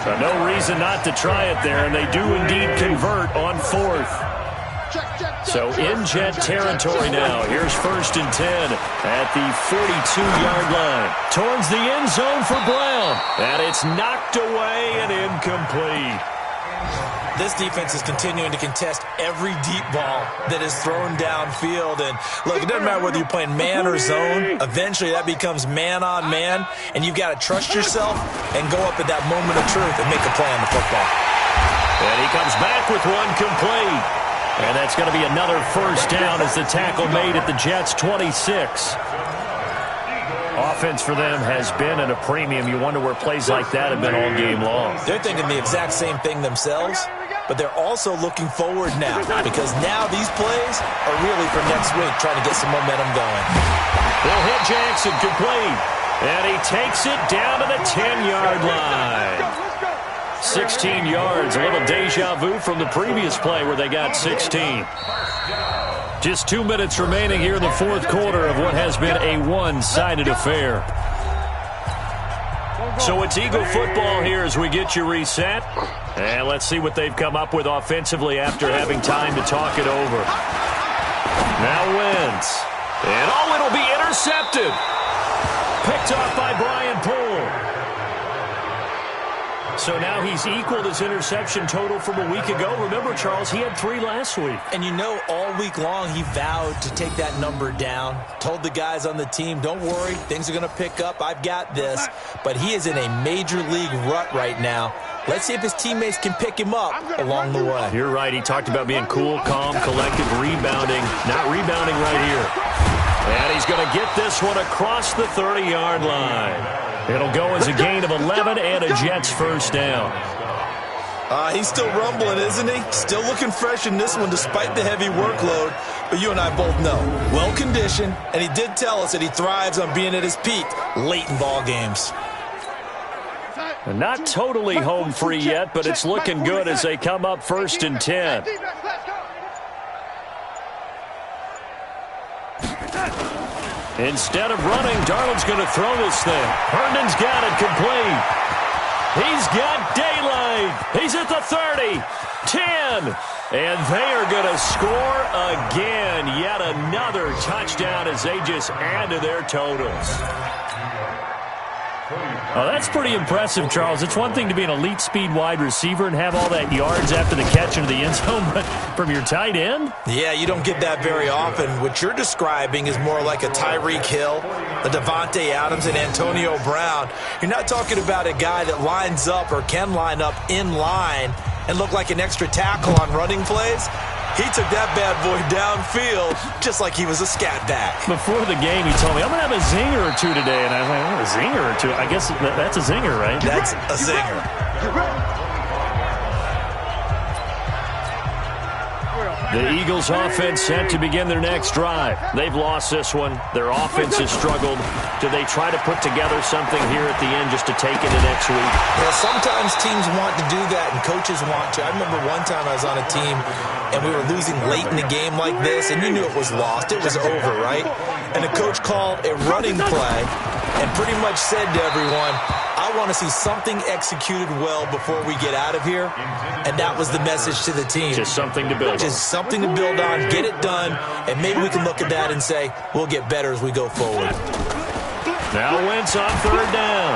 So no reason not to try it there, and they do indeed convert on fourth. So in Jet territory now. Here's 1st and 10 at the 42-yard line. Towards the end zone for Brown. And it's knocked away and incomplete. This defense is continuing to contest every deep ball that is thrown downfield. And look, it doesn't matter whether you're playing man or zone. Eventually that becomes man on man. And you've got to trust yourself and go up at that moment of truth and make a play on the football. And he comes back with one complete. And that's going to be another first down as the tackle made at the Jets' 26. Offense for them has been at a premium. You wonder where plays like that have been all game long. They're thinking the exact same thing themselves, but they're also looking forward now because now these plays are really for next week, trying to get some momentum going. They'll hit Jackson, complete. And he takes it down to the 10-yard line. 16 yards, a little deja vu from the previous play where they got 16. Just 2 minutes remaining here in the fourth quarter of what has been a one-sided affair. So it's Eagle football here as we get you reset. And let's see what they've come up with offensively after having time to talk it over. Now Wentz. And it'll be intercepted. Picked off by Brian Poole. So now he's equaled his interception total from a week ago. Remember, Charles, he had 3 last week. And you know, all week long he vowed to take that number down. Told the guys on the team, don't worry, things are going to pick up. I've got this. But he is in a major league rut right now. Let's see if his teammates can pick him up along the way. You're right. He talked about being cool, calm, collected, rebounding. Not rebounding right here. And he's going to get this one across the 30-yard line. It'll go as a gain of 11 and a Jets first down. He's still rumbling, isn't he? Still looking fresh in this one despite the heavy workload. But you and I both know, well-conditioned, and he did tell us that he thrives on being at his peak late in ball games. And not totally home free yet, but it's looking good as they come up 1st and 10. Instead of running, Darnold's going to throw this thing. Herndon's got it complete. He's got daylight. He's at the 30, 10. And they are going to score again. Yet another touchdown as they just add to their totals. Oh, that's pretty impressive, Charles. It's one thing to be an elite speed wide receiver and have all that yards after the catch into the end zone, but from your tight end? Yeah, you don't get that very often. What you're describing is more like a Tyreek Hill, a Devontae Adams, and Antonio Brown. You're not talking about a guy that lines up or can line up in line and look like an extra tackle on running plays. He took that bad boy downfield just like he was a scat back. Before the game, he told me, I'm going to have a zinger or two today. And I was like, oh, a zinger or two? I guess that's a zinger, right? That's a zinger. The Eagles offense set to begin their next drive. They've lost this one. Their offense has struggled. Do they try to put together something here at the end just to take into next week? Yeah, sometimes teams want to do that and coaches want to. I remember one time I was on a team and we were losing late in the game like this, and you knew it was lost. It was over, right? And the coach called a running play and pretty much said to everyone, I want to see something executed well before we get out of here. And that was the message to the team. Just something to build on. Just something to build on, get it done, and maybe we can look at that and say, we'll get better as we go forward. Now Wentz on third down.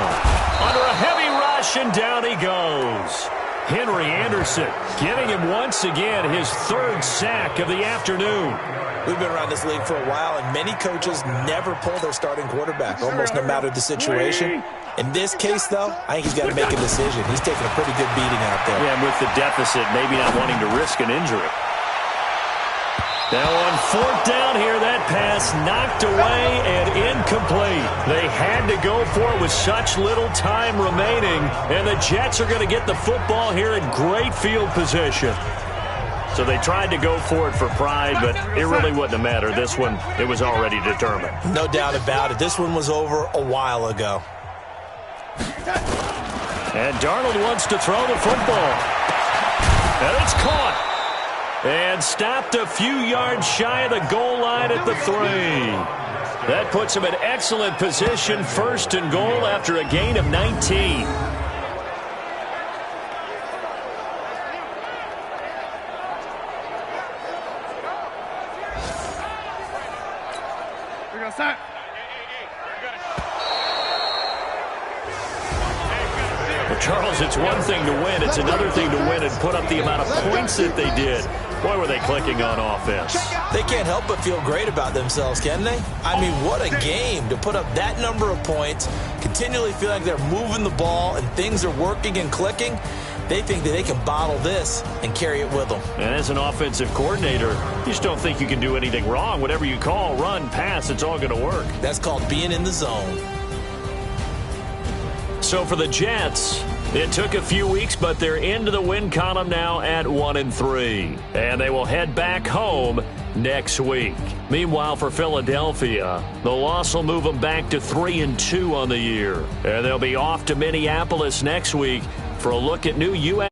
Under a heavy rush, and down he goes. Henry Anderson giving him once again his third sack of the afternoon. We've been around this league for a while, and many coaches never pull their starting quarterback, almost no matter the situation. In this case, though, I think he's got to make a decision. He's taking a pretty good beating out there. Yeah, and with the deficit, maybe not wanting to risk an injury. Now on fourth down here, that pass knocked away and incomplete. They had to go for it with such little time remaining, and the Jets are going to get the football here in great field position. So they tried to go for it for pride, but it really wouldn't have mattered. This one, it was already determined. No doubt about it. This one was over a while ago. And Darnold wants to throw the football. And it's caught. And stopped a few yards shy of the goal line at the 3. That puts him in excellent position, first and goal after a gain of 19. Well, Charles, it's one thing to win. It's another thing to win and put up the amount of points that they did. Boy, were they clicking on offense. They can't help but feel great about themselves, can they? I mean, what a game to put up that number of points, continually feel like they're moving the ball and things are working and clicking. They think that they can bottle this and carry it with them. And as an offensive coordinator, you just don't think you can do anything wrong. Whatever you call, run, pass, it's all going to work. That's called being in the zone. So for the Jets, it took a few weeks, but they're into the win column now at 1-3. And they will head back home next week. Meanwhile, for Philadelphia, the loss will move them back to 3-2 on the year. And they'll be off to Minneapolis next week for a look at new U.S.